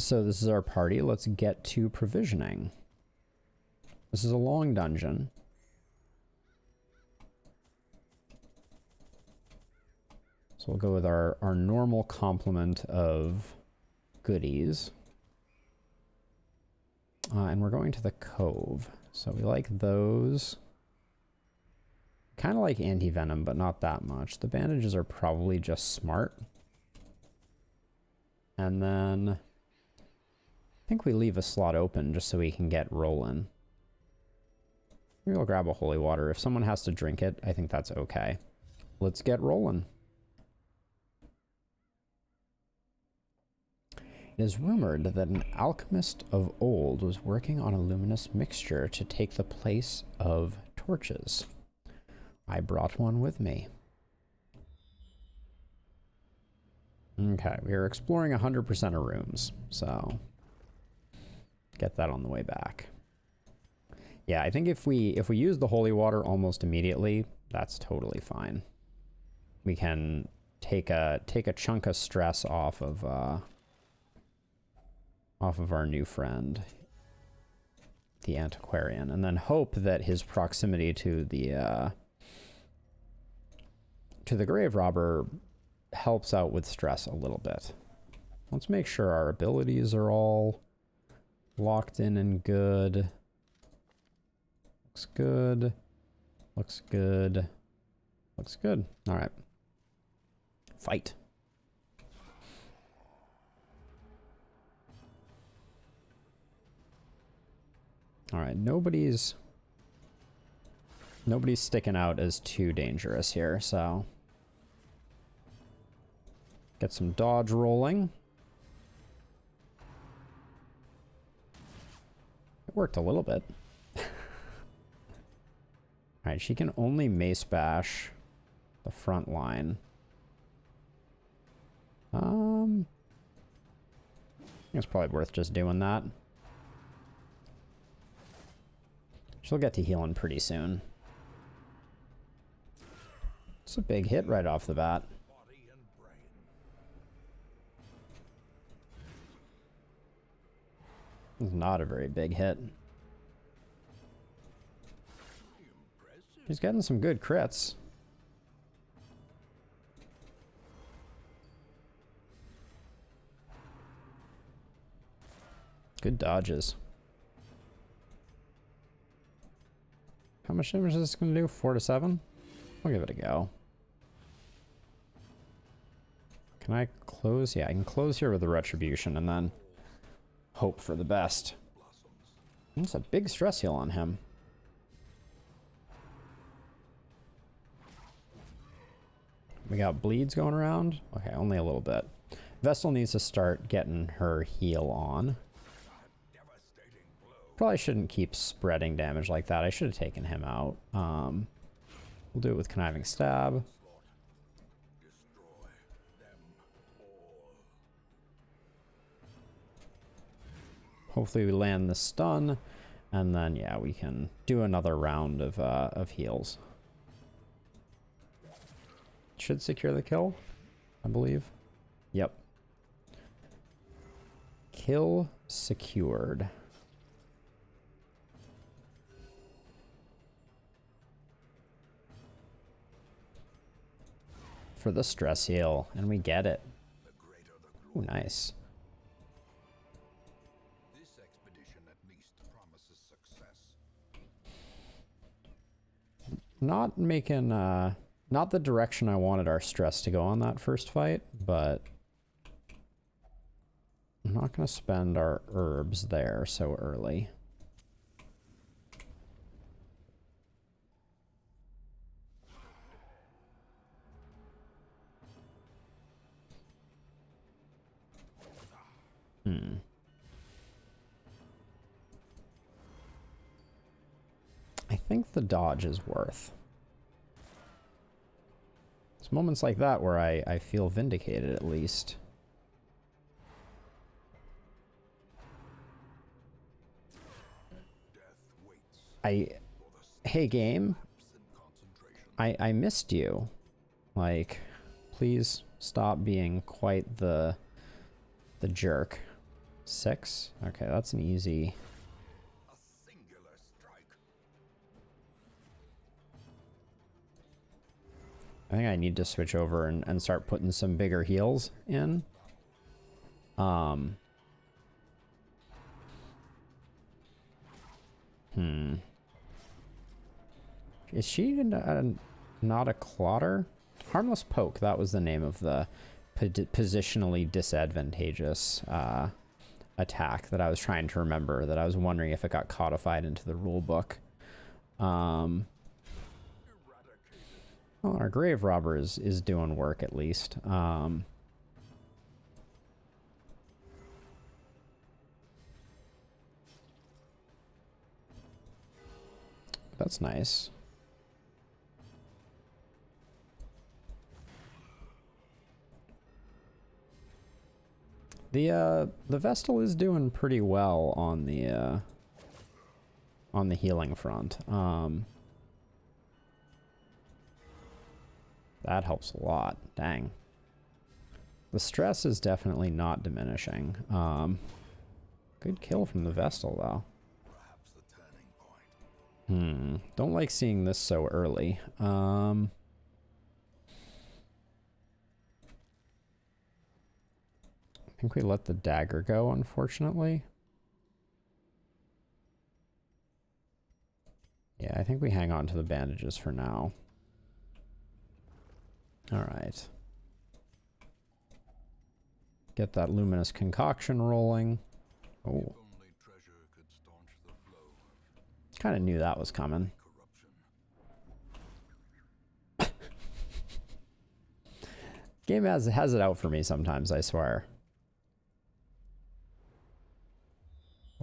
So this is our party. Let's get to provisioning. This is a long dungeon. So we'll go with our normal complement of goodies. And we're going to the cove. So we like those. Kind of like anti-venom, but not that much. The bandages are probably just smart. And then I think we leave a slot open just so we can get rolling. Maybe we'll grab a holy water. If someone has to drink it, I think that's okay. Let's get rolling. It is rumored that an alchemist of old was working on a luminous mixture to take the place of torches. I brought one with me. Okay, we are exploring 100% of rooms, so get that on the way back. Yeah, I think if we use the holy water almost immediately, that's totally fine. We can take a chunk of stress off of our new friend, the antiquarian, and then hope that his proximity to the grave robber helps out with stress a little bit. Let's make sure our abilities are all locked in and good. Looks good. Looks good. Looks good. All right. Fight. All right, nobody's sticking out as too dangerous here, so get some dodge rolling. It worked a little bit. All right, she can only mace bash the front line. I think it's probably worth just doing that. She'll get to healing pretty soon. It's a big hit right off the bat. It's not a very big hit. He's getting some good crits. Good dodges. How much damage is this going to do? 4 to 7? I'll give it a go. Can I close? Yeah, I can close here with the retribution and then hope for the best. That's a big stress heal on him. We got bleeds going around. Okay, only a little bit. Vestal needs to start getting her heal on. Probably shouldn't keep spreading damage like that. I should have taken him out. We'll do it with Conniving Stab. Hopefully we land the stun, and then yeah, we can do another round of heals. Should secure the kill, I believe. Yep. Kill secured. For the stress heal, and we get it. Ooh, nice. This expedition at least promises success. Not making not the direction I wanted our stress to go on that first fight, but I'm not going to spend our herbs there so early. I think the dodge is worth. It's moments like that where I feel vindicated, at least. Hey game, I missed you. Like, please stop being quite the jerk. 6? Okay, that's an easy. A singular strike. I think I need to switch over and start putting some bigger heals in. Is she not a clotter? Harmless Poke, that was the name of the positionally disadvantageous attack that I was trying to remember, that I was wondering if it got codified into the rule book. Well, our Grave Robber is doing work at least. That's nice. The Vestal is doing pretty well on the healing front. That helps a lot. Dang. The stress is definitely not diminishing. Good kill from the Vestal though. Perhaps the turning point. Don't like seeing this so early. I think we let the dagger go, unfortunately. Yeah, I think we hang on to the bandages for now. All right. Get that luminous concoction rolling. Oh. Only treasure could staunch the flow of Kind of knew that was coming. corruption. Game has it out for me sometimes, I swear.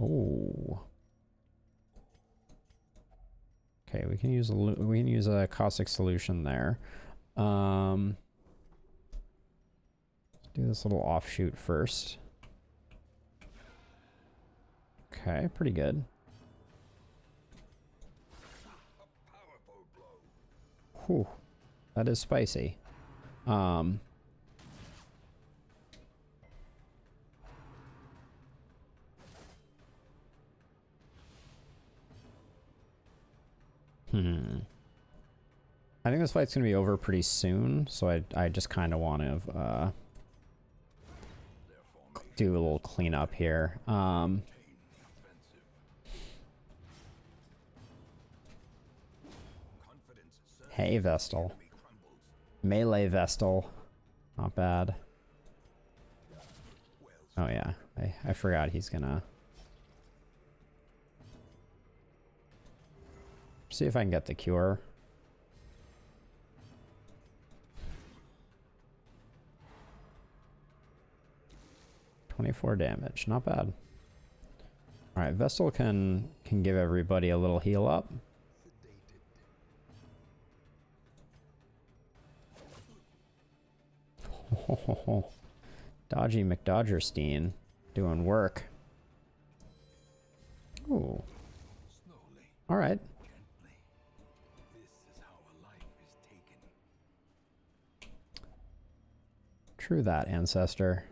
Oh. Okay, we can use a caustic solution there. Let's do this little offshoot first. Okay, pretty good. A powerful blow. Whew. That is spicy. I think this fight's gonna be over pretty soon, so I just kind of want to do a little cleanup here. Hey, Vestal. Melee Vestal. Not bad. Oh yeah, I forgot he's gonna... See if I can get the cure. .24 damage, not bad. All right, Vestal can give everybody a little heal up. Dodgy McDodgerstein doing work. Ooh. All right. True that, ancestor.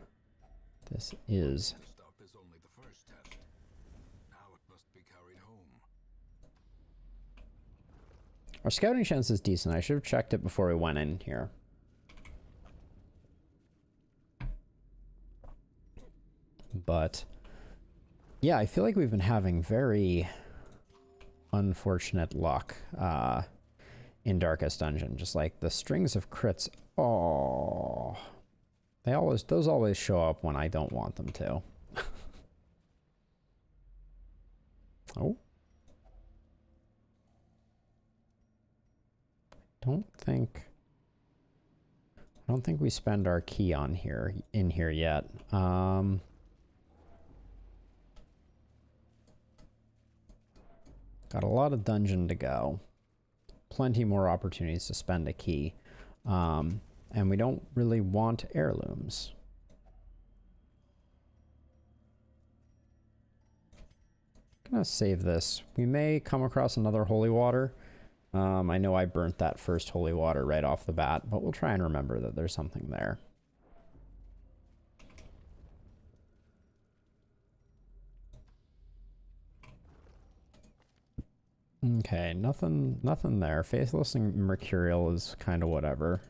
This is... Stop is only the first step. Now it must be carried home. Our scouting chance is decent. I should have checked it before we went in here. But yeah, I feel like we've been having very unfortunate luck in Darkest Dungeon. Just like the strings of crits. Oh, those always show up when I don't want them to. Oh. I don't think we spend our key on in here yet. Got a lot of dungeon to go. Plenty more opportunities to spend a key. And we don't really want heirlooms. Gonna save this. We may come across another holy water. I know I burnt that first holy water right off the bat, but we'll try and remember that there's something there. Okay, nothing there. Faithless and Mercurial is kind of whatever.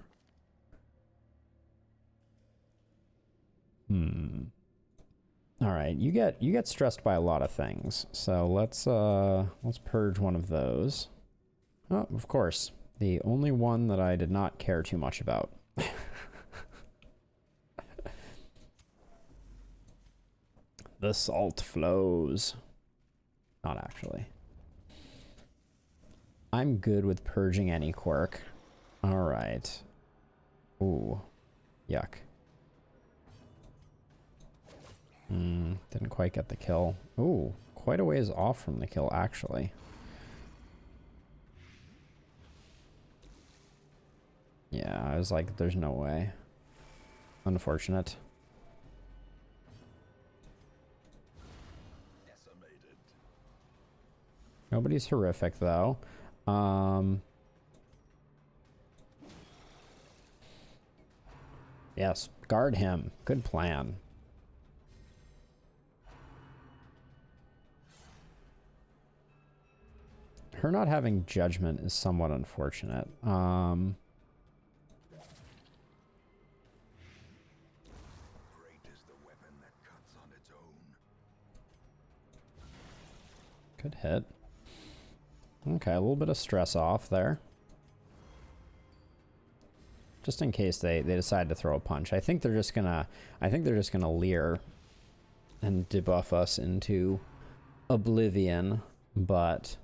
All right, you get stressed by a lot of things. So let's purge one of those. Oh, of course. The only one that I did not care too much about. The salt flows. Not actually. I'm good with purging any quirk. All right. Ooh. Yuck. Didn't quite get the kill. Ooh, quite a ways off from the kill, actually. Yeah, I was like, there's no way. Unfortunate. Decimated. Nobody's horrific, though. Yes, guard him. Good plan. Her not having judgment is somewhat unfortunate. Great is the weapon that cuts on its own. Good hit. Okay, a little bit of stress off there. Just in case they decide to throw a punch. I think they're just gonna leer and debuff us into oblivion, but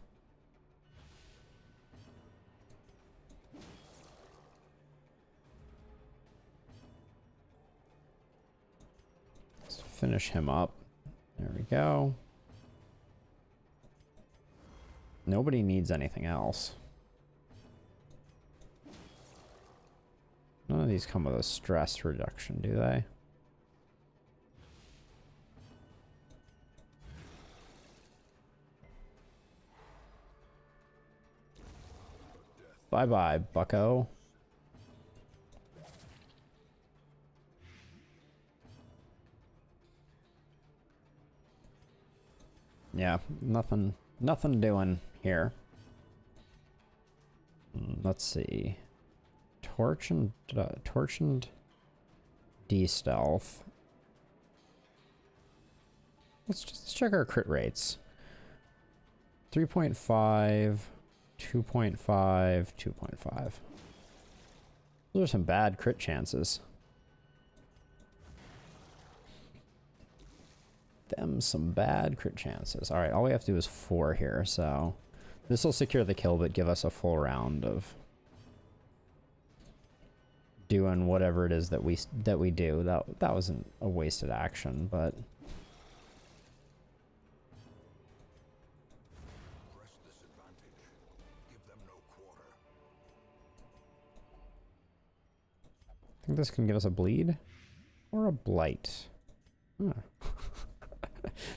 let's finish him up. There we go. Nobody needs anything else. None of these come with a stress reduction, do they? Bye-bye, bucko. Yeah, nothing doing here. Let's see. Torch and de-stealth. Let's just check our crit rates. 3.5, 2.5, 2.5. Those are some bad crit chances. Some bad crit chances. All right, all we have to do is 4 here, so this will secure the kill, but give us a full round of doing whatever it is that we do. That wasn't a wasted action, but Press this advantage. Give them no quarter. I think this can give us a bleed or a blight. Huh.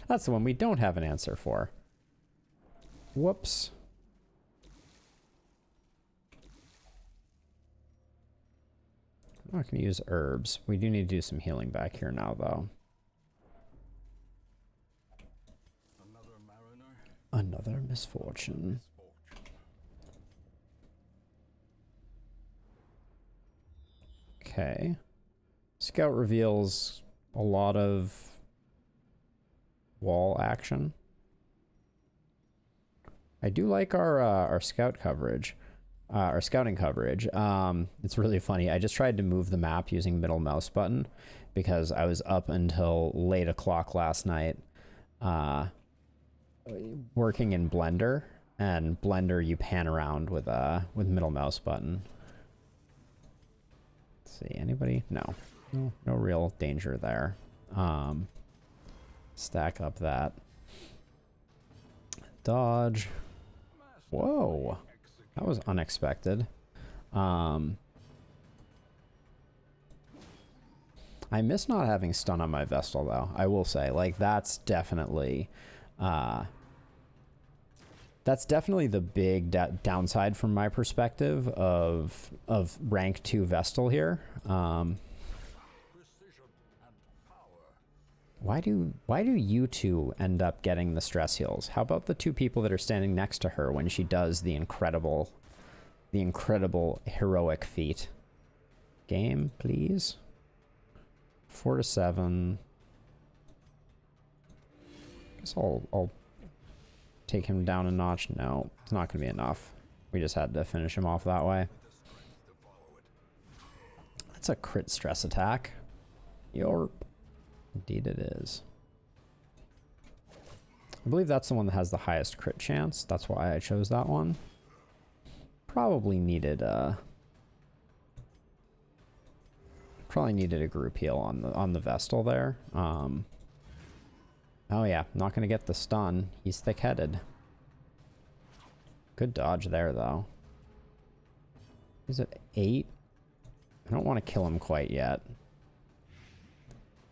That's the one we don't have an answer for. Whoops. I'm not going to use herbs. We do need to do some healing back here now, though. Another mariner. Another misfortune. Okay. Scout reveals a lot of wall action. I do like our scout coverage. Our scouting coverage. It's really funny. I just tried to move the map using middle mouse button because I was up until late o'clock last night working in Blender, and Blender you pan around with middle mouse button. Let's see, anybody? No real danger there. Stack up that. Dodge. Whoa. That was unexpected. I miss not having stun on my Vestal, though. I will say, like, that's definitely the big downside from my perspective of rank 2 Vestal here. Precision and power. Why do you two end up getting the stress heals? How about the two people that are standing next to her when she does the incredible heroic feat? Game, please. 4 to 7. Guess I'll take him down a notch. No, it's not gonna be enough. We just had to finish him off that way. That's a crit stress attack. Yorp. Indeed it is. I believe that's the one that has the highest crit chance. That's why I chose that one. Probably needed a group heal on the Vestal there. Oh yeah, not gonna get the stun. He's thick-headed. Good dodge there though. He's at 8. I don't want to kill him quite yet.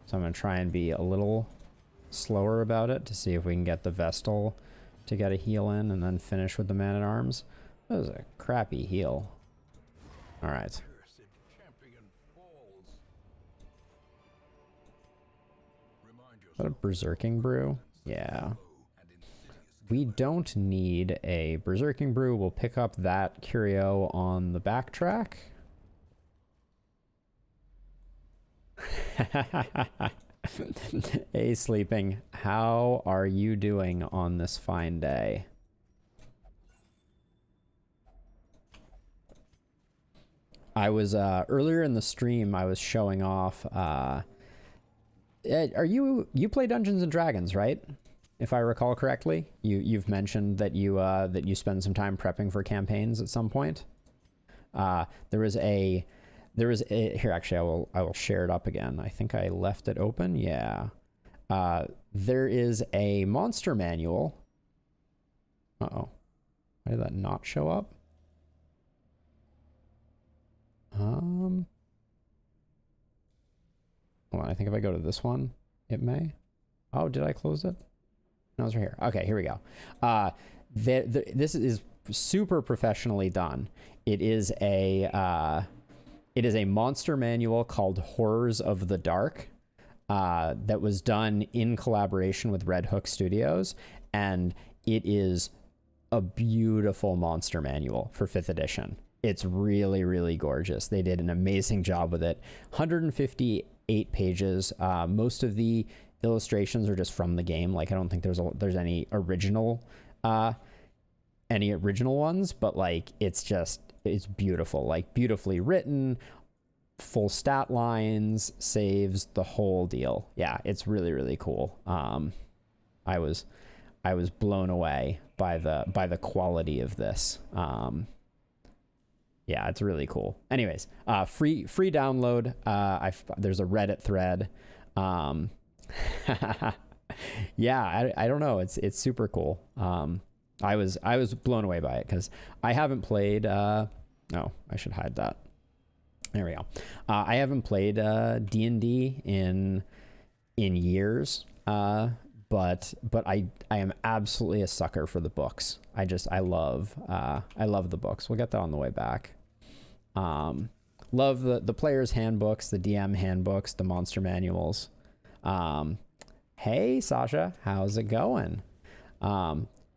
So I'm going to try and be a little slower about it to see if we can get the Vestal to get a heal in and then finish with the Man-at-Arms. That was a crappy heal. Alright. Is that a Berserking Brew? Yeah. We don't need a Berserking Brew. We'll pick up that curio on the backtrack. Hey, sleeping. How are you doing on this fine day? I was earlier in the stream. I was showing off. Are you play Dungeons and Dragons, right? If I recall correctly, you've mentioned that you spend some time prepping for campaigns at some point. There was a here, actually I will share it up again. I think I left it open. Yeah. There is a monster manual. Uh-oh. Why did that not show up? Hold on, I think if I go to this one, it may. Oh, did I close it? No, it's right here. Okay, here we go. This is super professionally done. It is a monster manual called Horrors of the Dark that was done in collaboration with Red Hook Studios, and it is a beautiful monster manual for 5th edition. It's really, really gorgeous. They did an amazing job with it. 158 pages. Most of the illustrations are just from the game. Like, I don't think there's any original ones, but like it's beautiful, like beautifully written, full stat lines, saves, the whole deal. Yeah, it's really, really cool. I was blown away by the quality of this. Yeah, it's really cool. Anyways, free download. There's a Reddit thread. Yeah, I don't know. It's super cool. I was blown away by it because I haven't played. Oh, I should hide that. There we go. I haven't played D&D in years. But I am absolutely a sucker for the books. I love the books. We'll get that on the way back. Love the player's handbooks, the DM handbooks, the monster manuals. Hey Sasha, how's it going?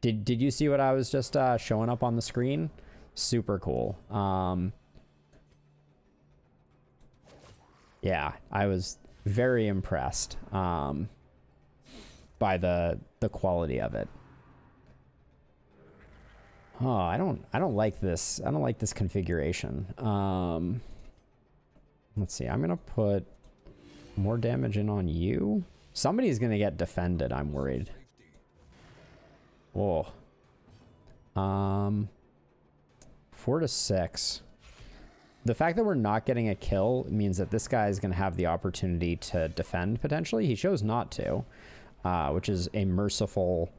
Did you see what I was just showing up on the screen? Super cool. Yeah, I was very impressed by the quality of it. Oh, I don't like this. I don't like this configuration. Let's see. I'm gonna put more damage in on you. Somebody's gonna get defended, I'm worried. Whoa. 4 to 6. The fact that we're not getting a kill means that this guy is going to have the opportunity to defend potentially. He chose not to, which is a merciful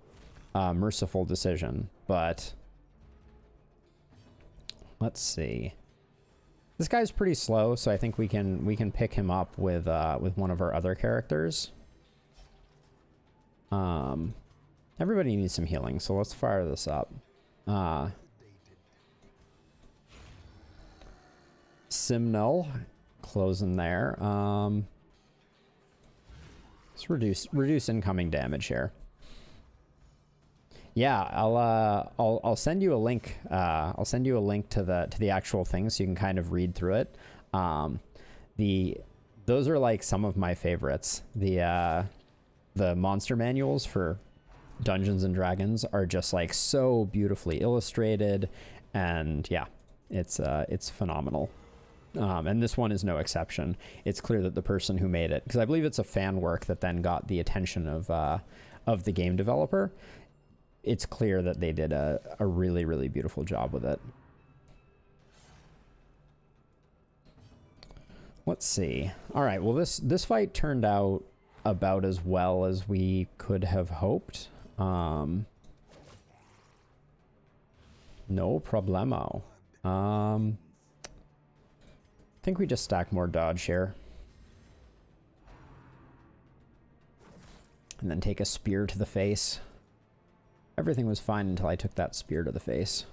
decision. But let's see. This guy's pretty slow, so I think we can pick him up with one of our other characters. Everybody needs some healing, so let's fire this up. Simnel, closing there. Let's reduce incoming damage here. Yeah, I'll send you a link. I'll send you a link to the actual thing so you can kind of read through it. Those are like some of my favorites. The monster manuals for Dungeons and Dragons are just like so beautifully illustrated, and yeah, it's phenomenal. And this one is no exception. It's clear that the person who made it, because I believe it's a fan work that then got the attention of the game developer. It's clear that they did a really, really beautiful job with it. Let's see. All right, well, this fight turned out about as well as we could have hoped. No problemo. I think we just stack more dodge here. And then take a spear to the face. Everything was fine until I took that spear to the face.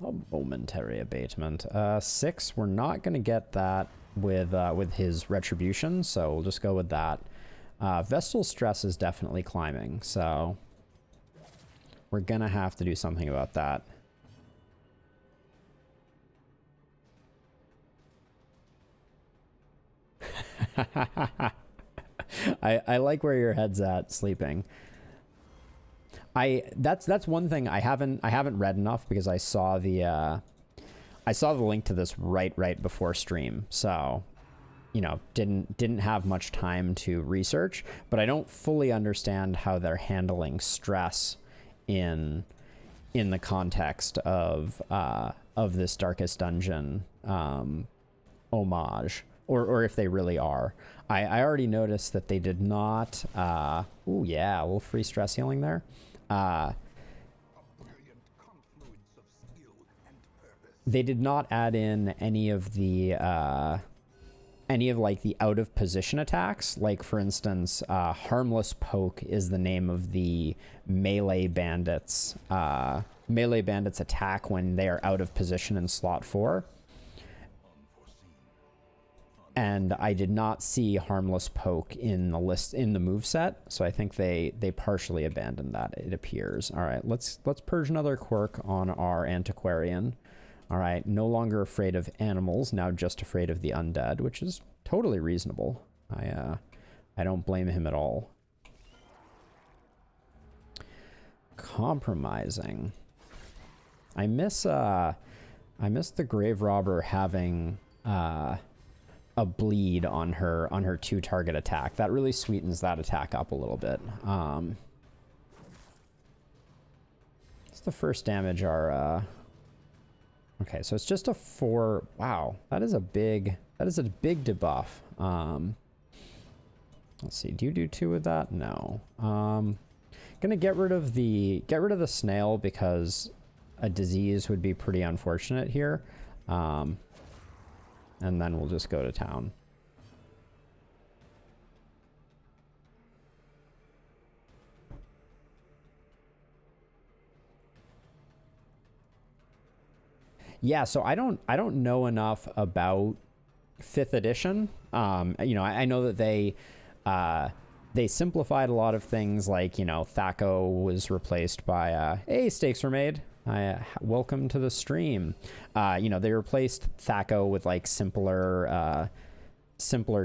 A momentary abatement. 6, we're not going to get that with his retribution, so we'll just go with that. Vestal stress is definitely climbing, so we're going to have to do something about that. I like where your head's at sleeping. That's one thing I haven't read enough, because I saw the link to this right before stream, so you know, didn't have much time to research, but I don't fully understand how they're handling stress in the context of this Darkest Dungeon homage, or if they really are. I already noticed that they did not ooh yeah, a little free stress healing there. They did not add in any of like the out of position attacks. Like for instance, Harmless Poke is the name of the melee bandits attack when they are out of position in slot 4. And I did not see Harmless Poke in the list in the moveset, so I think they partially abandoned that, it appears. All right, let's purge another quirk on our Antiquarian. All right, no longer afraid of animals, now just afraid of the undead, which is totally reasonable. I don't blame him at all. Compromising. I miss the Grave Robber having a bleed on her 2-target attack. That really sweetens that attack up a little bit. It's the first damage our okay, so it's just a 4. Wow, that is a big debuff. Let's see, do you do 2 with that? No. Gonna get rid of the snail, because a disease would be pretty unfortunate here. And then we'll just go to town. Yeah, so I don't know enough about 5th edition. You know, I know that they simplified a lot of things, like, you know, Thaco was replaced by hey, stakes were made. Welcome to the stream. You know, they replaced Thaco with like simpler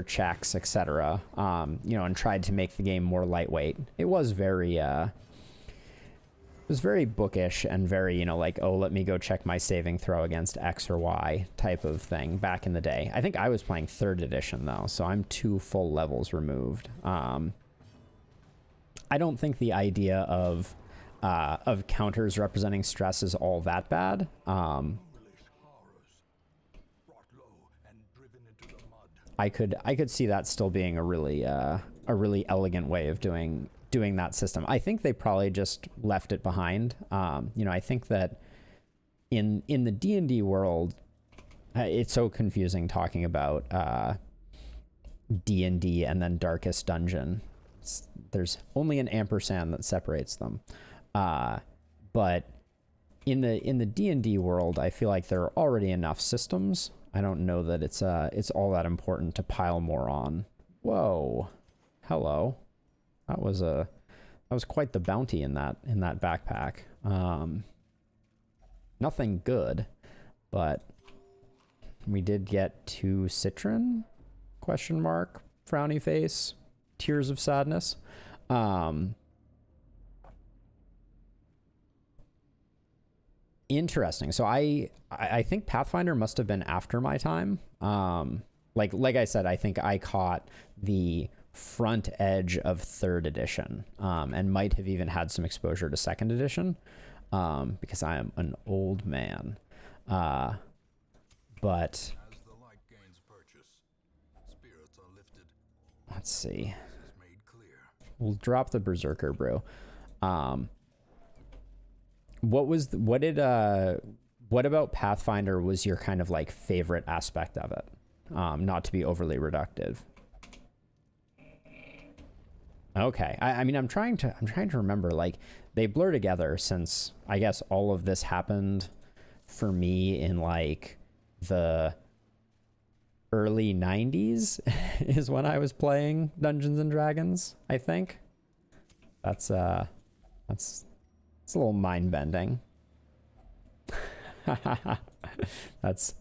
checks, etc. You know, and tried to make the game more lightweight. It was very bookish and very, you know, like, oh, let me go check my saving throw against X or Y type of thing back in the day. I think I was playing 3rd edition though, so I'm 2 full levels removed. I don't think the idea of counters representing stress is all that bad. I could see that still being a really elegant way of doing that system. I think they probably just left it behind. You know, I think that in the D&D world, it's so confusing talking about D&D and then Darkest Dungeon. There's only an ampersand that separates them. But in the D&D world, I feel like there are already enough systems. I don't know that it's all that important to pile more on. Whoa. Hello. That was quite the bounty in that backpack. Nothing good, but we did get 2 citron? Question mark, frowny face, tears of sadness. Interesting. So I think Pathfinder must have been after my time. Like I said, I think I caught the front edge of 3rd edition, and might have even had some exposure to 2nd edition, because I am an old man. But As the light gains purchase, spirits are lifted. let's see. This is made clear. We'll drop the Berserker brew. What about Pathfinder was your kind of like favorite aspect of it? Not to be overly reductive. Okay. I mean, I'm trying to remember, like, they blur together since I guess all of this happened for me in like the early 90s is when I was playing Dungeons and Dragons, I think. That's a little mind bending. That's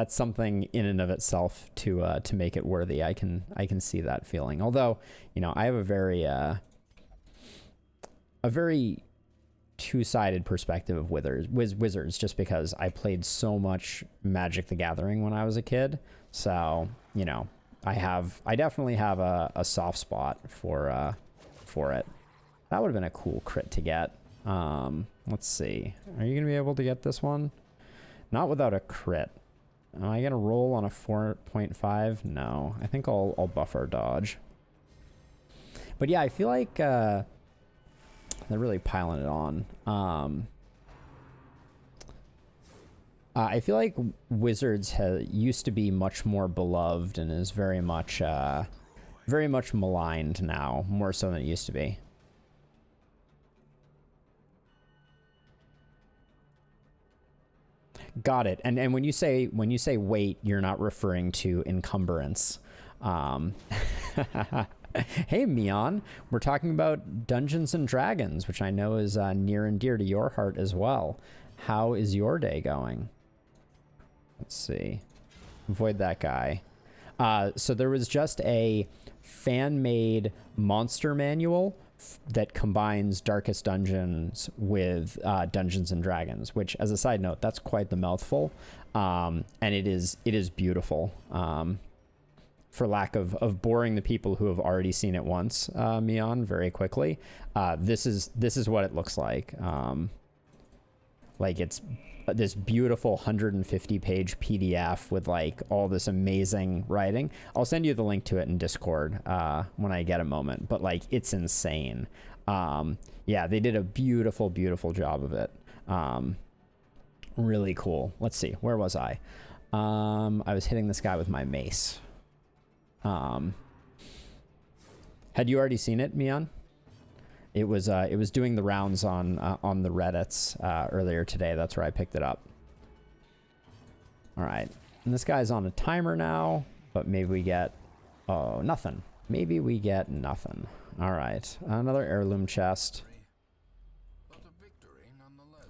something in and of itself to make it worthy. I can see that feeling. Although, you know, I have a very two-sided perspective of wizards, just because I played so much Magic the Gathering when I was a kid. So, you know, I definitely have a soft spot for it. That would have been a cool crit to get. Let's see. Are you gonna be able to get this one? Not without a crit. Am I gonna roll on a 4.5? No. I think I'll buff our dodge. But yeah, I feel like they're really piling it on. I feel like Wizards used to be much more beloved and is very much maligned now, more so than it used to be. Got it. And when you say weight, you're not referring to encumbrance. Hey, Mion, we're talking about Dungeons and Dragons, which I know is near and dear to your heart as well. How is your day going? Let's see. Avoid that guy. So there was just a fan-made monster manual that combines Darkest Dungeons with Dungeons and Dragons, which, as a side note, that's quite the mouthful. And it is beautiful. For lack of boring the people who have already seen it once, Mion, very quickly. This is what it looks like. Like, it's this beautiful 150-page PDF with like all this amazing writing. I'll send you the link to it in Discord when I get a moment, but like, it's insane. Yeah, they did a beautiful job of it. Really cool. Let's see, where was I? I was hitting this guy with my mace. Had you already seen it, Mion? It was doing the rounds on the Reddits earlier today. That's where I picked it up. All right, and this guy's on a timer now, but maybe we get nothing. Maybe we get nothing. All right, another heirloom chest.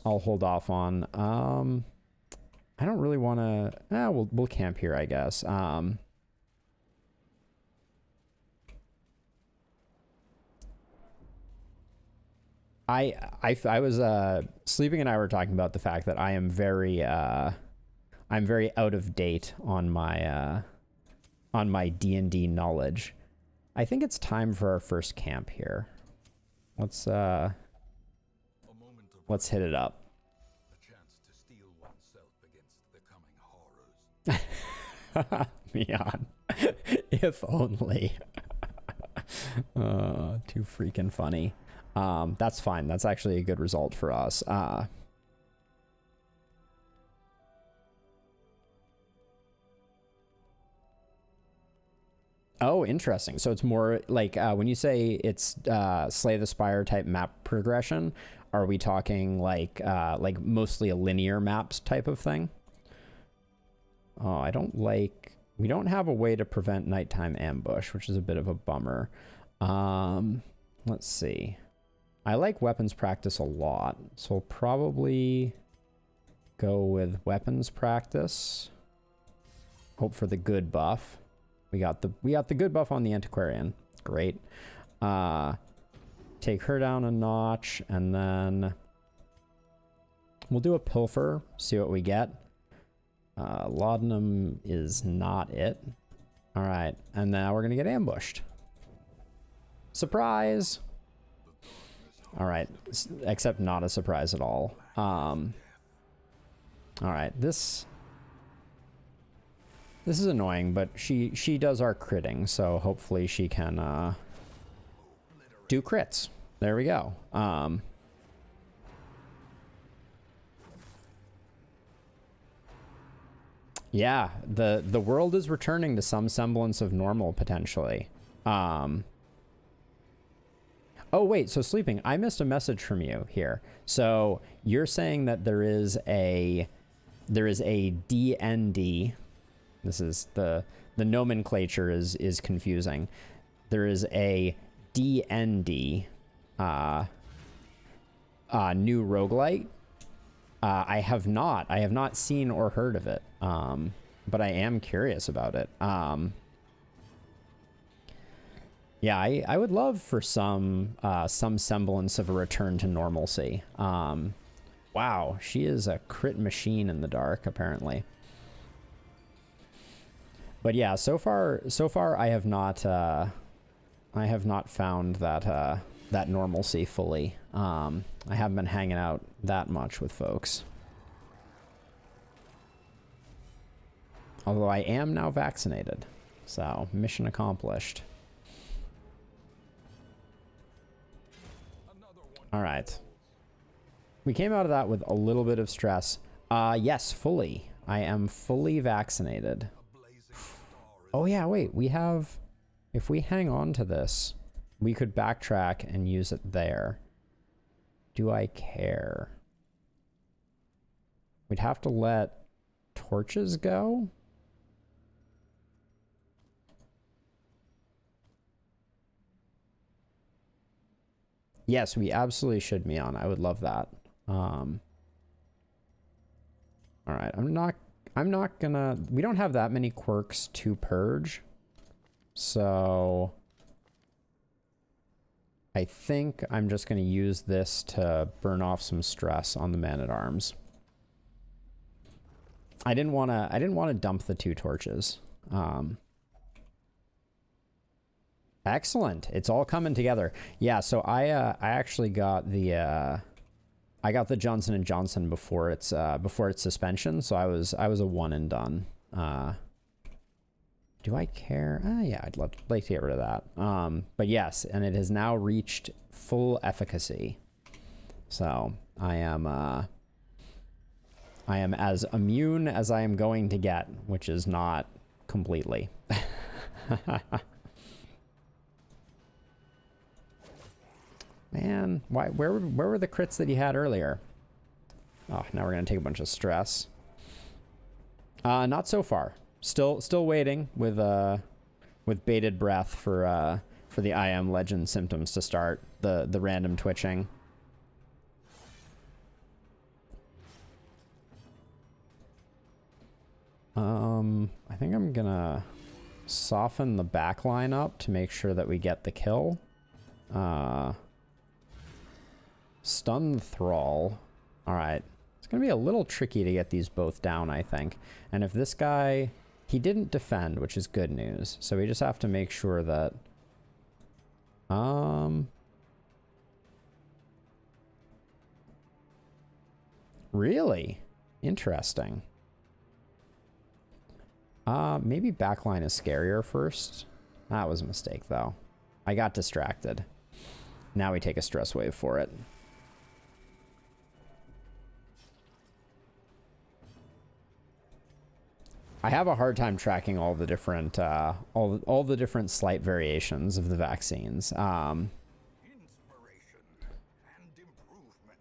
I'll hold off on. I don't really want to. We'll camp here, I guess. I was Sleeping and I were talking about the fact that I'm very out of date on my D&D knowledge. I think it's time for our first camp here. Let's hit it up. A chance to steel oneself against the coming horrors. Mion. If only. Too freaking funny. That's fine. That's actually a good result for us. Oh, interesting. So it's more like when you say it's Slay the Spire type map progression, are we talking like mostly a linear maps type of thing? Oh, I don't like We don't have a way to prevent nighttime ambush, which is a bit of a bummer. Let's see. I like weapons practice a lot, so we'll probably go with weapons practice. Hope for the good buff. We got the good buff on the antiquarian. Great. Take her down a notch, and then we'll do a pilfer, see what we get. Laudanum is not it. All right, and now we're gonna get ambushed. Surprise! All right, except not a surprise at all. All right, this is annoying, but she does our critting, so hopefully she can do crits. There we go. Yeah, the world is returning to some semblance of normal potentially. Oh wait, so sleeping, I missed a message from you here. So you're saying that there is a DND. This is the nomenclature is confusing. There is a DND new roguelite. I have not seen or heard of it. But I am curious about it. Yeah, I would love for some semblance of a return to normalcy. Wow, she is a crit machine in the dark, apparently. But yeah, so far I have not found that normalcy fully. I haven't been hanging out that much with folks. Although I am now vaccinated, so mission accomplished. All right. We came out of that with a little bit of stress. Yes, fully. I am fully vaccinated. Oh yeah, wait, we have, if we hang on to this, we could backtrack and use it there. Do I care? We'd have to let torches go? Yes, we absolutely should, Mion. I would love that. All right, I'm not gonna, we don't have that many quirks to purge. So I think I'm just gonna use this to burn off some stress on the man-at-arms. I didn't wanna dump the 2 torches. Excellent. It's all coming together. Yeah, so I actually got the Johnson & Johnson before its suspension, so I was a one and done. Do I care? Yeah, I'd like to get rid of that. But yes, and it has now reached full efficacy. So I am as immune as I am going to get, which is not completely. Man, where were the crits that he had earlier? Oh, now we're gonna take a bunch of stress. Not so far. Still waiting with bated breath for the I Am Legend symptoms to start. The random twitching. I think I'm gonna soften the back line up to make sure that we get the kill. Stun Thrall. All right. It's going to be a little tricky to get these both down, I think. And if this guy, he didn't defend, which is good news. So we just have to make sure that... Really? Interesting. Maybe backline is scarier first. That was a mistake, though. I got distracted. Now we take a stress wave for it. I have a hard time tracking all the different all the different slight variations of the vaccines. Inspiration and improvement.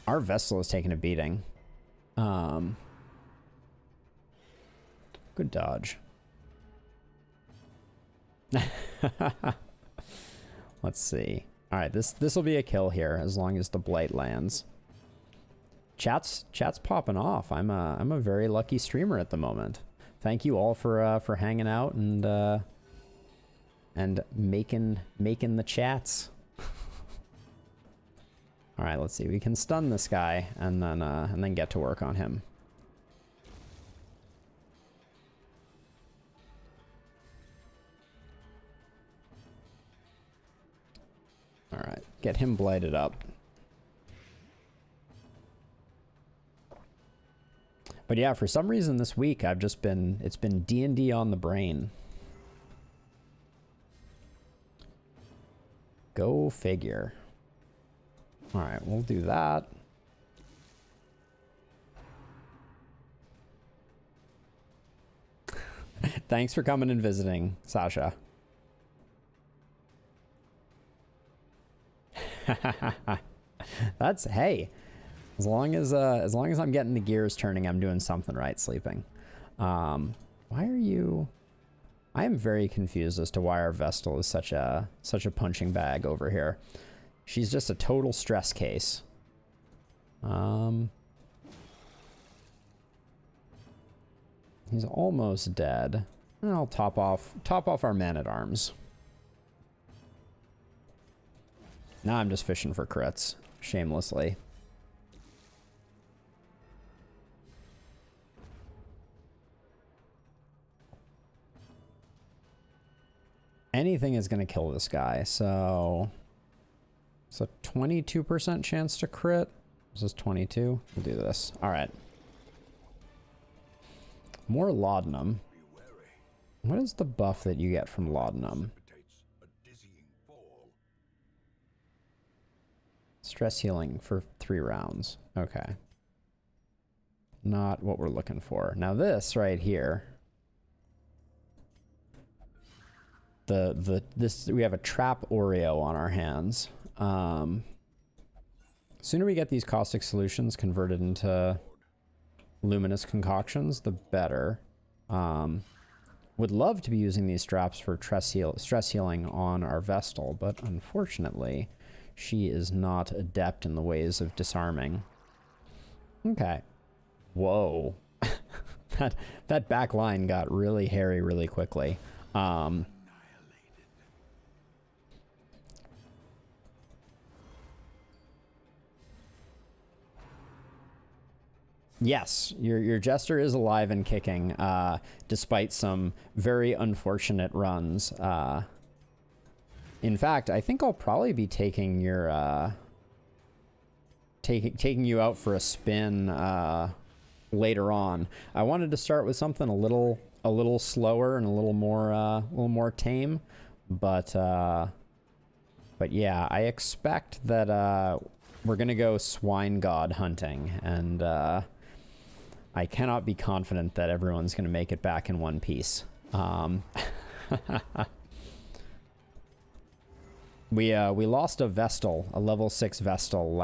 Our Vestal is taking a beating. Good dodge. Let's see. All right, this will be a kill here as long as the blight lands. Chat's popping off. I'm a very lucky streamer at the moment. Thank you all for hanging out and making the chats. All right, let's see. We can stun this guy and then get to work on him. All right, get him blighted up. But yeah, for some reason this week it's been D&D on the brain. Go figure. All right, we'll do that. Thanks for coming and visiting, Sasha. That's, hey, as long as I'm getting the gears turning, I'm doing something right, sleeping. Why are you? I am very confused as to why our Vestal is such a punching bag over here. She's just a total stress case. He's almost dead. I'll top off our man-at-arms. Now I'm just fishing for crits, shamelessly. Anything is going to kill this guy, so it's a 22% chance to crit. This is 22. We'll do this. All right. More laudanum. What is the buff that you get from laudanum? Stress healing for 3 rounds. Okay. Not what we're looking for. Now this right here. We have a trap Oreo on our hands. Sooner we get these caustic solutions converted into luminous concoctions, the better. Would love to be using these straps for stress healing on our Vestal, but unfortunately, she is not adept in the ways of disarming. Okay. Whoa. that back line got really hairy really quickly. Yes, your Jester is alive and kicking, despite some very unfortunate runs. In fact, I think I'll probably be taking your taking you out for a spin later on. I wanted to start with something a little slower and a little more tame, but yeah, I expect that we're gonna go swine god hunting, and I cannot be confident that everyone's gonna make it back in one piece. We lost a Vestal, a level 6 Vestal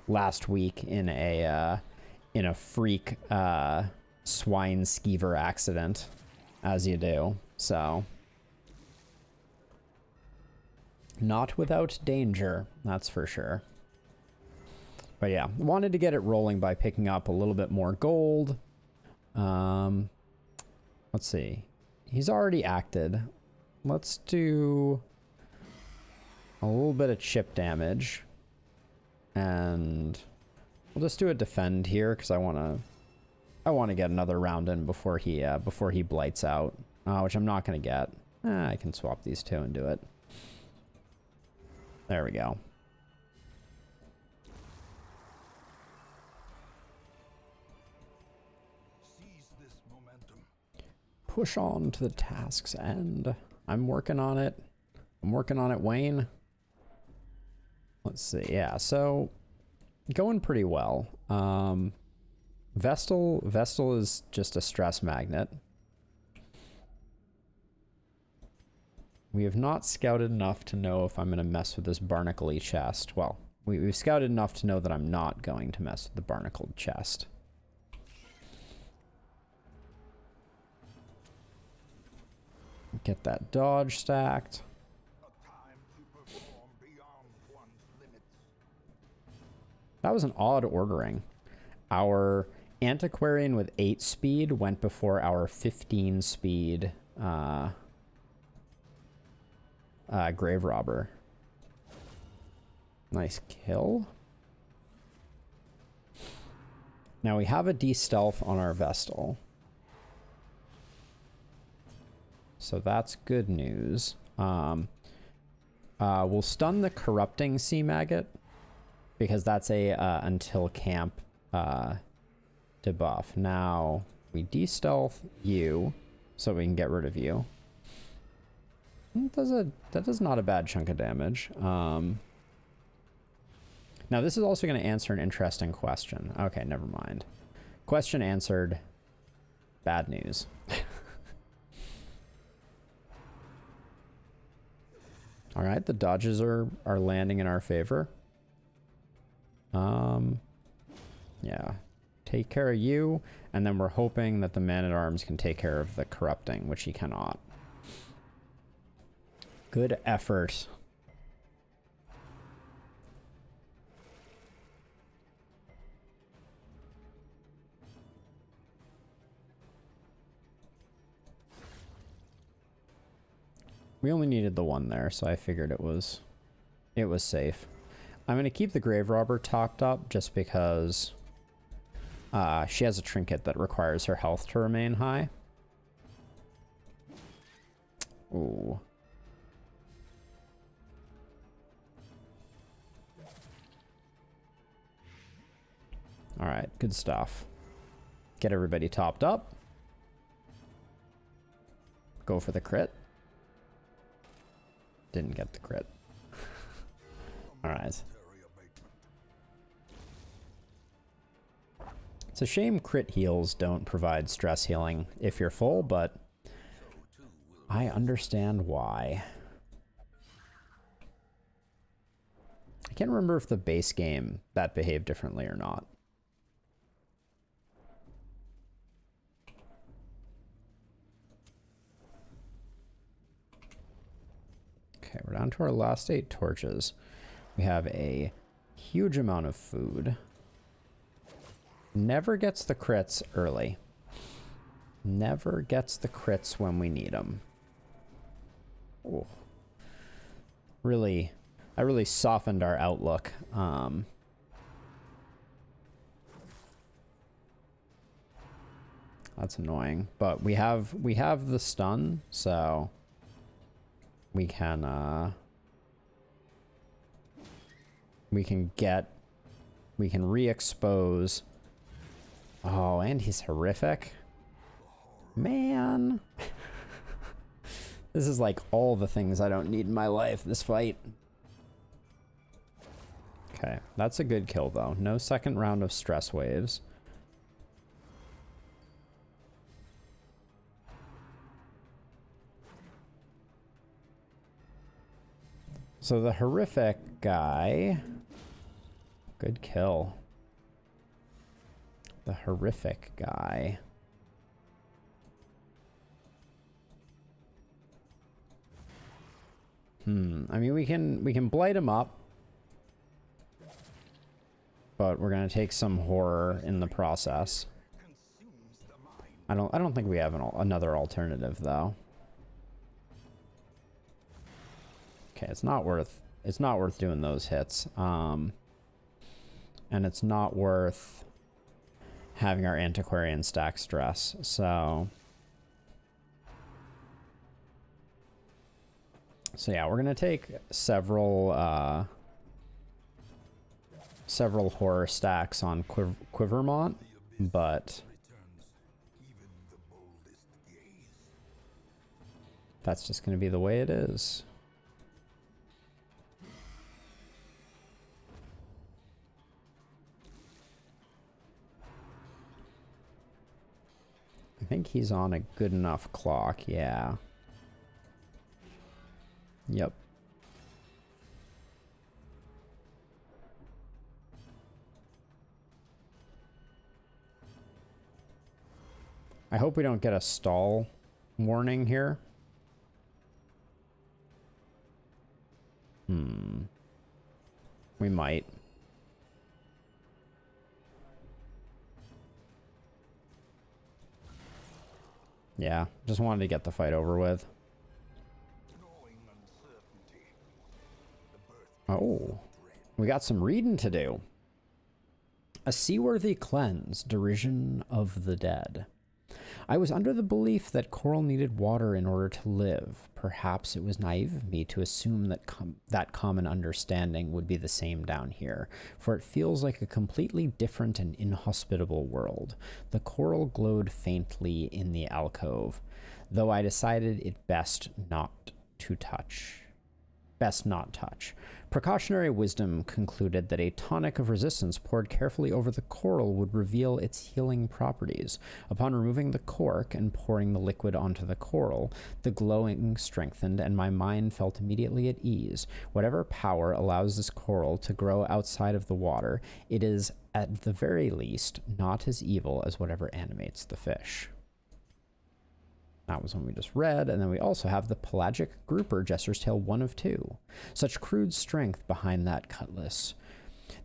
last week in a freak swine skeever accident, as you do. So not without danger, that's for sure. But yeah, wanted to get it rolling by picking up a little bit more gold. Let's see. He's already acted. Let's do a little bit of chip damage. And we'll just do a defend here because I want to get another round in before he blights out, which I'm not going to get. I can swap these two and do it. There we go. Push on to the task's end. I'm working on it. Wayne. Let's see. Yeah, so going pretty well. Vestal is just a stress magnet. We have not scouted enough to know if I'm going to mess with this barnacle chest. Well, we've scouted enough to know that I'm not going to mess with the barnacled chest. Get that dodge stacked. That was an odd ordering. Our antiquarian with 8 speed went before our 15 speed grave robber. Nice kill. Now we have a de-stealth on our Vestal. So that's good news. We'll stun the corrupting sea maggot because that's a until camp debuff. Now we de-stealth you so we can get rid of you. That does not a bad chunk of damage. Now this is also going to answer an interesting question. Okay, never mind. Question answered. Bad news. All right, the dodges are landing in our favor. Yeah. Take care of you, and then we're hoping that the man-at-arms can take care of the corrupting, which he cannot. Good effort. We only needed the one there, so I figured it was safe. I'm going to keep the grave robber topped up just because she has a trinket that requires her health to remain high. Ooh. All right, good stuff. Get everybody topped up. Go for the crit. Didn't get the crit. All right. It's a shame crit heals don't provide stress healing if you're full, but I understand why. I can't remember if the base game that behaved differently or not. Okay, we're down to our last 8 torches. We have a huge amount of food. Never gets the crits early. Never gets the crits when we need them. Oh. Really, I really softened our outlook. That's annoying, but we have the stun, so we can re-expose. Oh, and he's horrific. Man. This is like all the things I don't need in my life, this fight. Okay, that's a good kill though. No second round of stress waves. So the horrific guy, good kill. The horrific guy. I mean, we can blight him up, but we're gonna take some horror in the process. I don't think we have another alternative though. Okay, it's not worth doing those hits. And it's not worth having our antiquarian stack stress. So yeah, we're gonna take several horror stacks on Quivermont, but that's just gonna be the way it is. I think he's on a good enough clock, yeah. Yep. I hope we don't get a stall warning here. We might. Yeah, just wanted to get the fight over with. Oh, we got some reading to do. A seaworthy cleanse, derision of the dead. I was under the belief that coral needed water in order to live. Perhaps it was naive of me to assume that that common understanding would be the same down here, for it feels like a completely different and inhospitable world. The coral glowed faintly in the alcove, though I decided it best not touch. Precautionary wisdom concluded that a tonic of resistance poured carefully over the coral would reveal its healing properties. Upon removing the cork and pouring the liquid onto the coral, the glowing strengthened and my mind felt immediately at ease. Whatever power allows this coral to grow outside of the water, it is, at the very least, not as evil as whatever animates the fish. That was one we just read, and then we also have the pelagic grouper, Jester's Tale 1 of 2. Such crude strength behind that cutlass.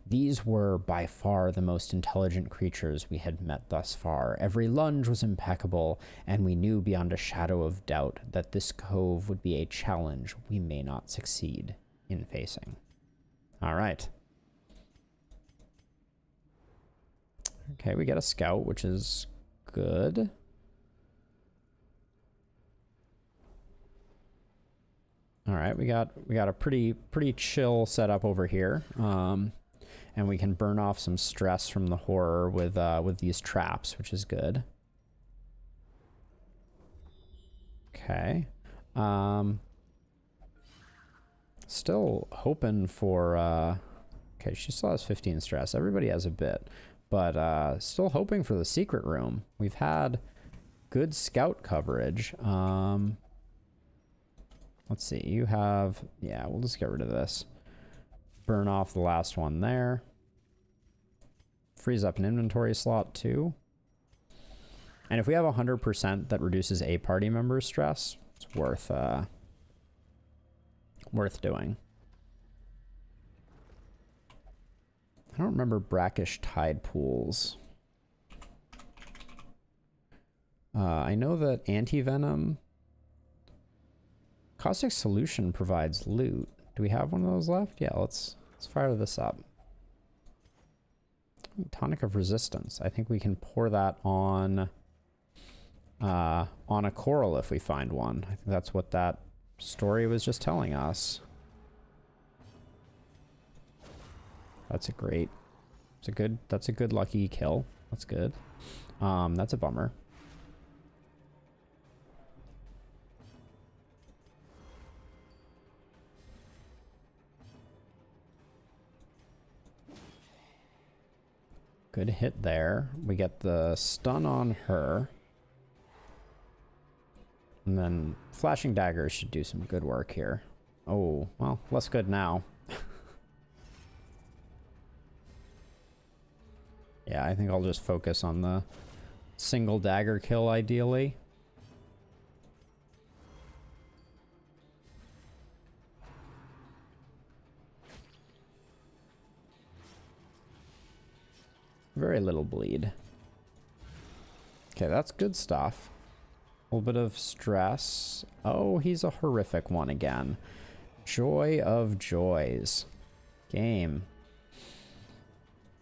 These were by far the most intelligent creatures we had met thus far. Every lunge was impeccable, and we knew beyond a shadow of doubt that this cove would be a challenge we may not succeed in facing. All right. Okay, we get a scout, which is good. All right, we got a pretty chill setup over here, and we can burn off some stress from the horror with these traps, which is good. Okay, still hoping for. Okay, she still has 15 stress. Everybody has a bit, but still hoping for the secret room. We've had good scout coverage. Let's see, you have, yeah, we'll just get rid of this. Burn off the last one there. Frees up an inventory slot too. And if we have 100% that reduces a party member's stress, it's worth doing. I don't remember brackish tide pools. I know that anti-venom... Caustic Solution provides loot. Do we have one of those left? Yeah, let's fire this up. Tonic of Resistance. I think we can pour that on a coral if we find one. I think that's what that story was just telling us. That's a good lucky kill. That's good. That's a bummer. Good hit there. We get the stun on her. And then flashing daggers should do some good work here. Oh, well, less good now. Yeah, I think I'll just focus on the single dagger kill ideally. Very little bleed. Okay, that's good stuff. A little bit of stress. Oh, he's a horrific one again. Joy of joys. Game.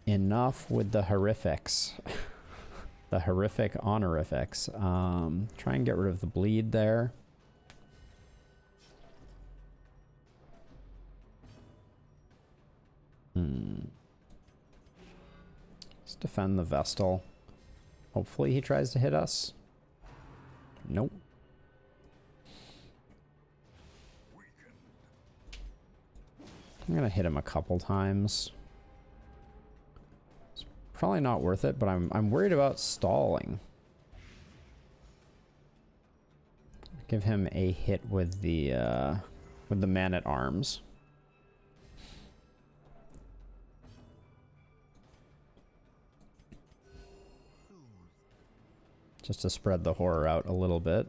Enough with the horrifics. The horrific honorifics. Try and get rid of the bleed there. Let's defend the Vestal. Hopefully he tries to hit us. Nope. I'm gonna hit him a couple times. It's probably not worth it, but I'm worried about stalling. Give him a hit with the man-at-arms. just to spread the horror out a little bit.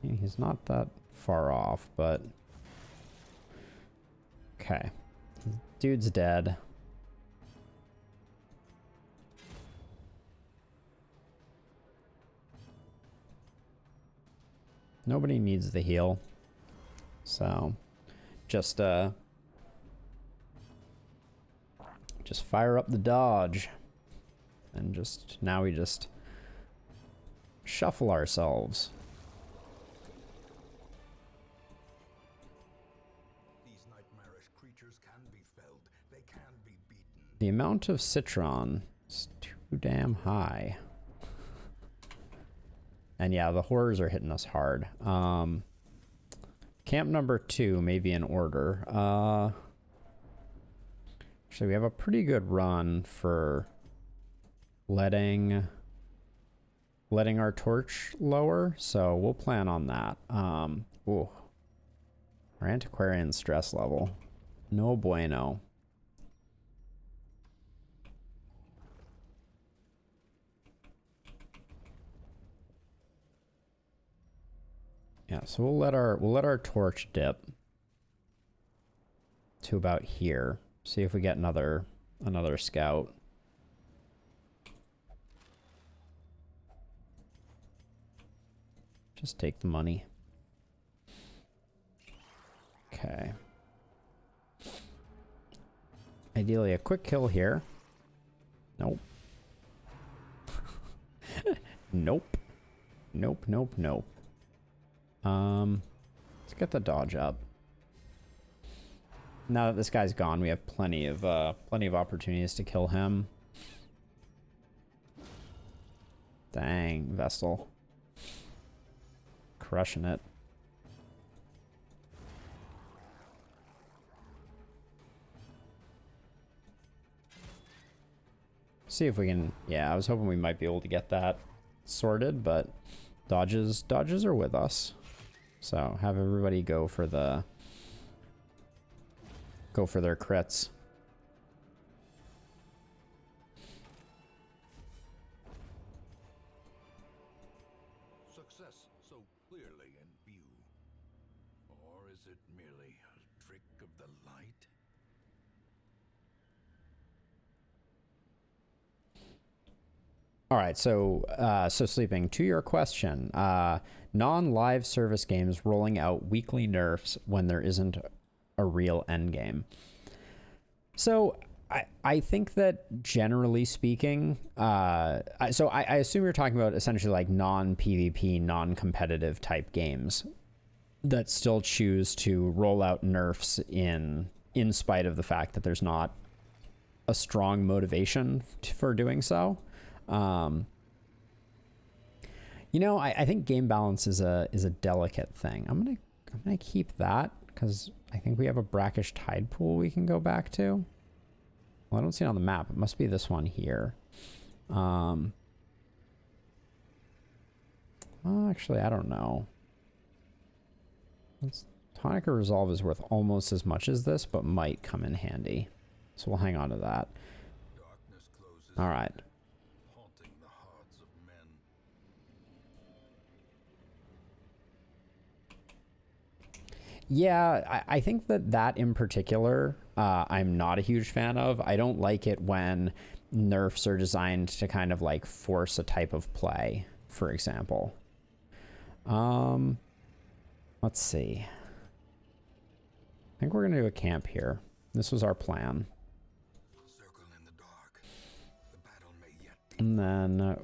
He's not that far off, but... Okay. Dude's dead. Nobody needs the heal. So, just fire up the dodge. And now we just shuffle ourselves. These nightmarish creatures can be felled. They can be beaten. The amount of citron is too damn high. And yeah, the horrors are hitting us hard. Camp number 2 may be in order. Actually, we have a pretty good run for letting our torch lower, so we'll plan on that. Ooh. Our antiquarian stress level. No bueno. Yeah, so we'll let our torch dip to about here. See if we get another scout. Just take the money. Okay. Ideally a quick kill here. Nope. Nope. Nope, nope, nope. Let's get the dodge up. Now that this guy's gone, we have plenty of opportunities to kill him. Dang, Vestal. Crushing it. See if we can, yeah, I was hoping we might be able to get that sorted, but dodges are with us. So have everybody go for their crits. Success so clearly in view. Or is it merely a trick of the light? All right, so Sleeping, to your question, non-live service games rolling out weekly nerfs when there isn't a real end game. So I think that generally speaking, I assume you're talking about essentially like non-PvP, non-competitive type games that still choose to roll out nerfs in spite of the fact that there's not a strong motivation for doing so. You know, I think game balance is a delicate thing. I'm gonna keep that because I think we have a brackish tide pool we can go back to. Well, I don't see it on the map. It must be this one here. Well, actually, I don't know. Tonic or Resolve is worth almost as much as this, but might come in handy. So we'll hang on to that. Darkness closes. All right. Haunting the hearts of men. Yeah, I think that in particular, I'm not a huge fan of. I don't like it when nerfs are designed to kind of like force a type of play, for example. Let's see. I think we're gonna do a camp here. This was our plan. Circle in the dark. The battle may yet be. And then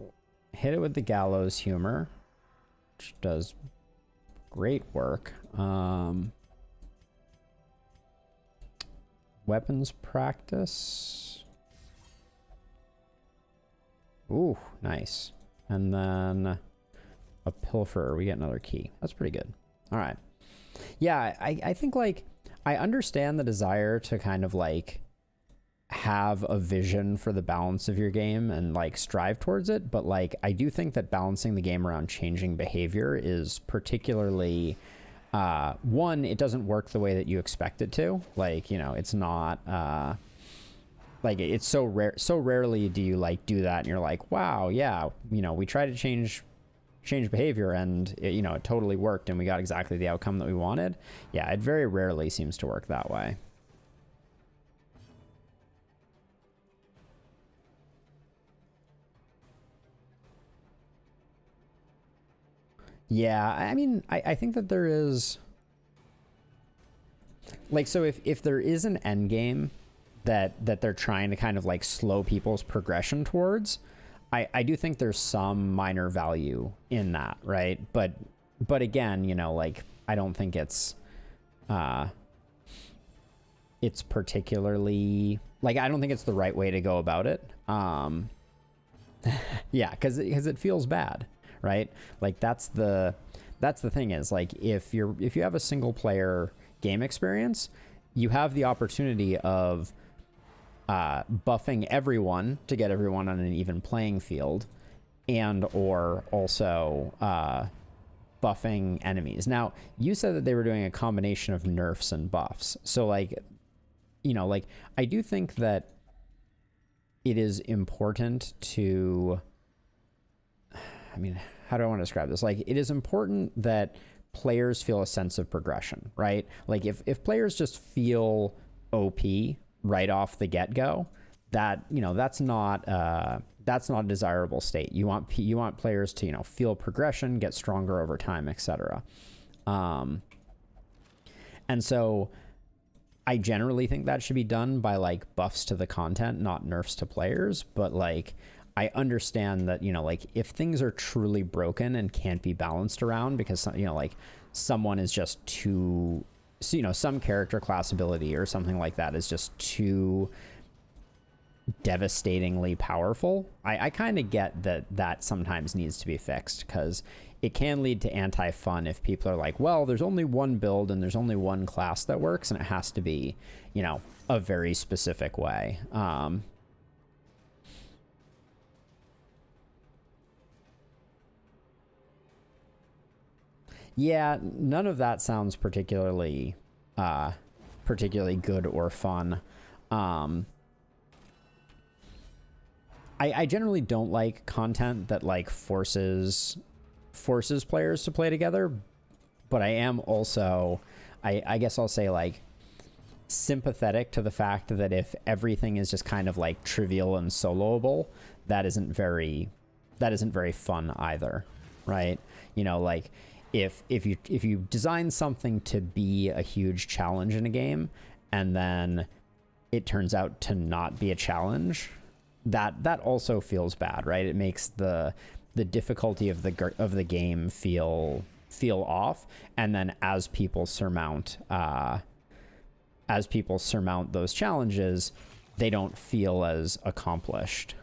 hit it with the gallows humor, which does great work. Weapons practice. Ooh, nice. And then a pilferer. We get another key. That's pretty good. All right. Yeah, I think like I understand the desire to kind of like have a vision for the balance of your game and like strive towards it, but like I do think that balancing the game around changing behavior is particularly one, it doesn't work the way that you expect it to. Like, you know, it's not like it's so rare, so rarely do you like do that and you're like, wow, yeah, you know, we tried to change behavior and it, you know, it totally worked and we got exactly the outcome that we wanted. Yeah, it very rarely seems to work that way. Yeah, I mean, I think that there is, like, so if there is an end game that they're trying to kind of like slow people's progression towards, I do think there's some minor value in that, right? But again, you know, like I don't think it's particularly, like, I don't think it's the right way to go about it. Yeah, because it feels bad, right? Like that's the thing is, like, if you have a single player game experience, you have the opportunity of buffing everyone to get everyone on an even playing field, and or also buffing enemies. Now, you said that they were doing a combination of nerfs and buffs. So, like, you know, like, I do think that it is important to, I mean, how do I want to describe this? Like, it is important that players feel a sense of progression, right? Like, if players just feel OP right off the get-go, that, you know, that's not a desirable state. You want players to, you know, feel progression, get stronger over time, etc. And so I generally think that should be done by like buffs to the content, not nerfs to players. But like, I understand that, you know, like if things are truly broken and can't be balanced around because, you know, like someone is just too, so, you know, some character class ability or something like that is just too devastatingly powerful. I kind of get that sometimes needs to be fixed, because it can lead to anti-fun if people are like, well, there's only one build and there's only one class that works and it has to be, you know, a very specific way. Yeah, none of that sounds particularly good or fun. I generally don't like content that like forces players to play together, but I am also, I guess I'll say, like, sympathetic to the fact that if everything is just kind of like trivial and soloable, that isn't very fun either, right? You know, like if you design something to be a huge challenge in a game and then it turns out to not be a challenge, that also feels bad, right? It makes the difficulty of the game feel off, and then as people surmount those challenges, they don't feel as accomplished,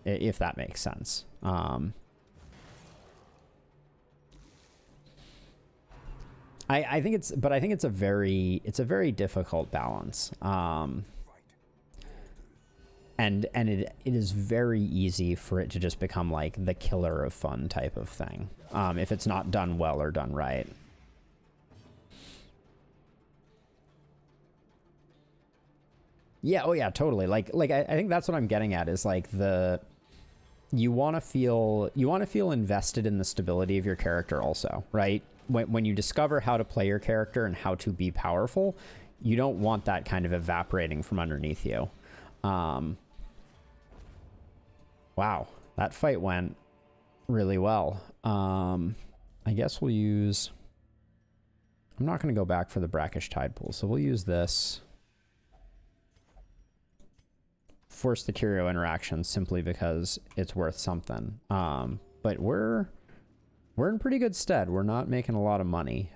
if that makes sense. I think it's a very difficult balance. And it is very easy for it to just become like the killer of fun type of thing, if it's not done well or done right. Yeah, oh yeah, totally. Like I think that's what I'm getting at, is like you want to feel invested in the stability of your character also, right? When you discover how to play your character and how to be powerful, you don't want that kind of evaporating from underneath you. Wow, that fight went really well. I guess we'll use, I'm not going to go back for the brackish tide pool, so we'll use this. Force the curio interaction simply because it's worth something. But we're in pretty good stead. We're not making a lot of money.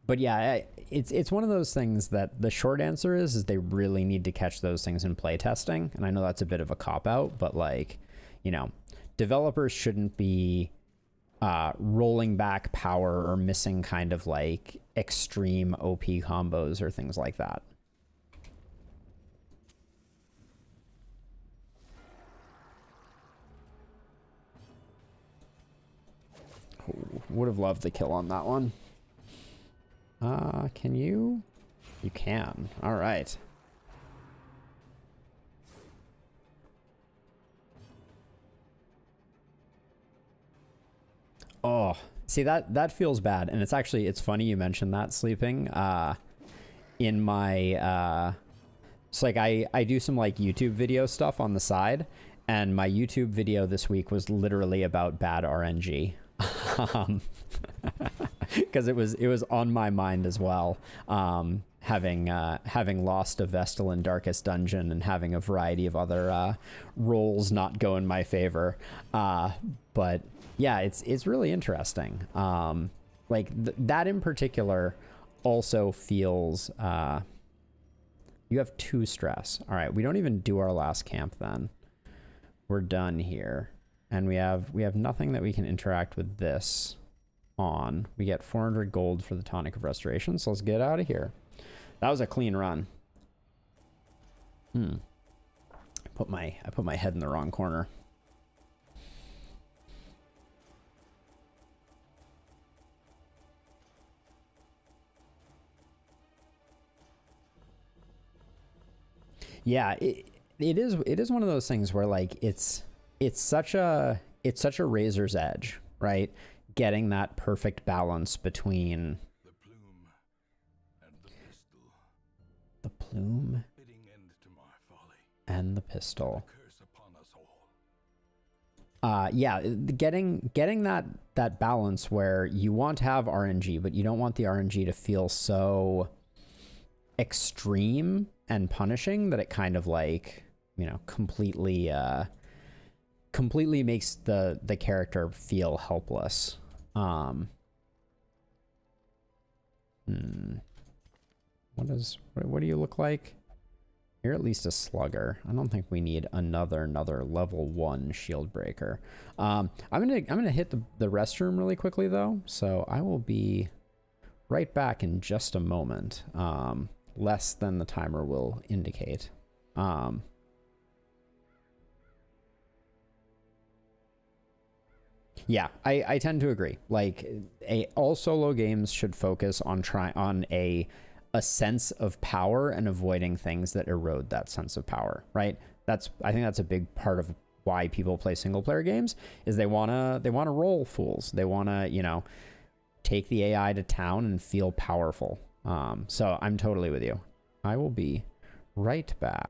But yeah, it's one of those things that the short answer is they really need to catch those things in playtesting. And I know that's a bit of a cop-out, but like, you know, developers shouldn't be rolling back power or missing kind of like extreme OP combos or things like that. Would have loved the kill on that one. Can you? You can. All right. See, that feels bad, and it's funny you mentioned that, sleeping. In my it's like I do some like YouTube video stuff on the side, and my YouTube video this week was literally about bad RNG. Because it was on my mind as well. Having lost a Vestal in Darkest Dungeon and having a variety of other roles not go in my favor. But yeah, it's really interesting. Like that in particular also feels you have 2 stress. All right, we don't even do our last camp then. We're done here. And we have nothing that we can interact with this on. We get 400 gold for the Tonic of Restoration, so let's get out of here. That was a clean run. I put my head in the wrong corner. Yeah, it is one of those things where like it's such a razor's edge, right? Getting that perfect balance between The plume and the pistol. the plume Bidding end to my folly. and the pistol. Curse upon us all. Yeah, getting that balance where you want to have RNG, but you don't want the RNG to feel so extreme and punishing that it kind of like, you know, completely makes the character feel helpless. What do you look like? You're at least a slugger. I don't think we need another level 1 shield breaker. I'm gonna hit the restroom really quickly though, so I will be right back in just a moment. Less than the timer will indicate. Yeah, I tend to agree. Like all solo games should focus on a sense of power and avoiding things that erode that sense of power, right? I think that's a big part of why people play single player games is they wanna roll fools. They wanna, you know, take the AI to town and feel powerful. So I'm totally with you. I will be right back.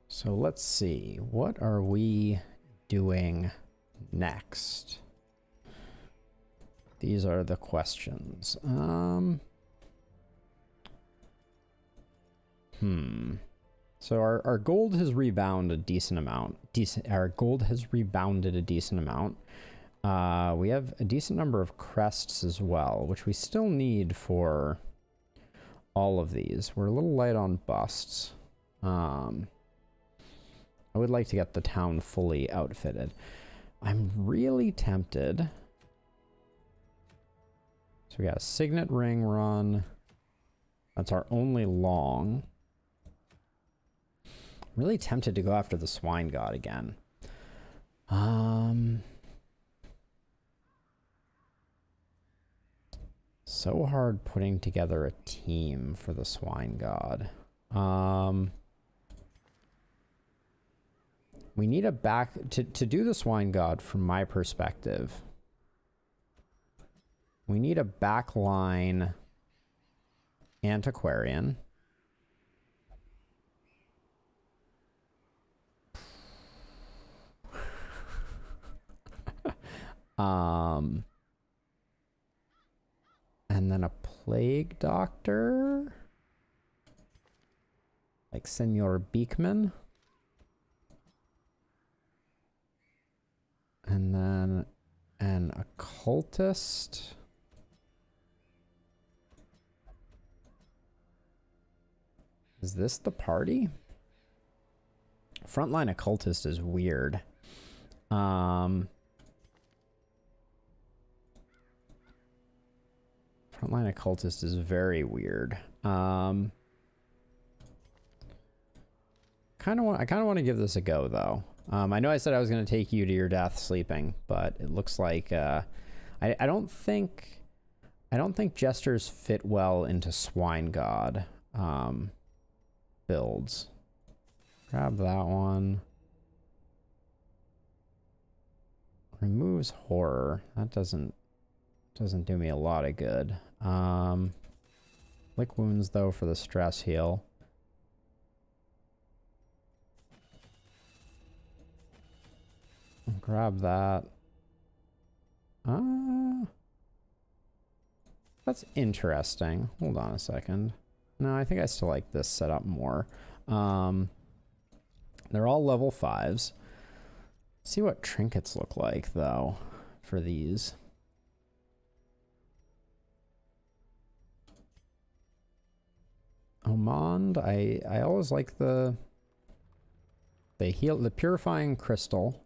So let's see, what are we doing next? These are the questions. So our gold has rebounded a decent amount. Our gold has rebounded a decent amount. We have a decent number of crests as well, which we still need for all of these. We're a little light on busts. I would like to get the town fully outfitted. I'm really tempted. So we got a Signet Ring run. That's our only long. Really tempted to go after the Swine God again. So hard putting together a team for the Swine God. We need a to do the Swine God from my perspective. We need a backline antiquarian. And then a plague doctor, like Senor Beekman. And then an occultist. Is this the party? Frontline occultist is weird. Frontline occultist is very weird. I kind of want to give this a go though. I know I said I was going to take you to your death sleeping, but it looks like I don't think jesters fit well into Swine God builds. Grab that one. Removes horror. That doesn't Doesn't do me a lot of good. Lick wounds, though, for the stress heal. Grab that. That's interesting. Hold on a second. No, I think I still like this setup more. They're all level 5s. See what trinkets look like, though, for these. Omond, I always like the purifying crystal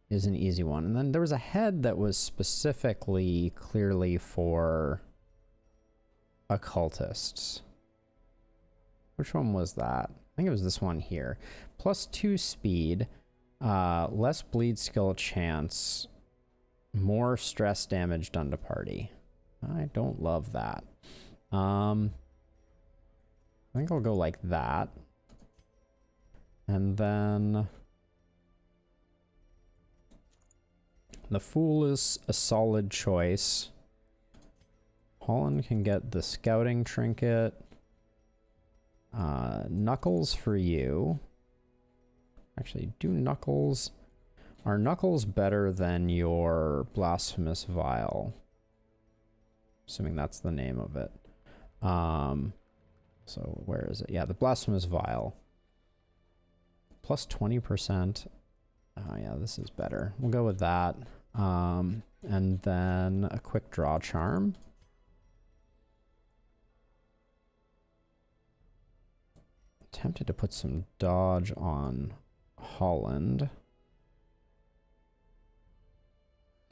is an easy one. And then there was a head that was specifically clearly for occultists. Which one was that? I think it was this one here. +2 speed, less bleed skill chance, more stress damage done to party. I don't love that. I think I'll go like that. And then the Fool is a solid choice. Holland can get the scouting trinket. Knuckles for you. Actually, do Knuckles... Are Knuckles better than your Blasphemous Vial? Assuming that's the name of it. So where is it? Yeah, the Blasphemous Vial. +20%. Oh yeah, this is better. We'll go with that. And then a quick draw charm. Tempted to put some dodge on Holland.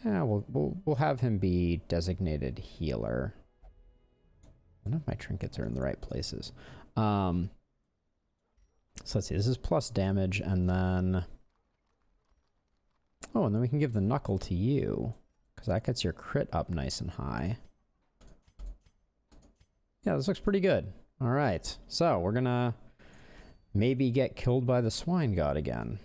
Yeah, we'll have him be designated healer. None of my trinkets are in the right places. So let's see. This is plus damage, and then... Oh, and then we can give the knuckle to you, because that gets your crit up nice and high. Yeah, this looks pretty good. All right, so we're gonna maybe get killed by the swine god again.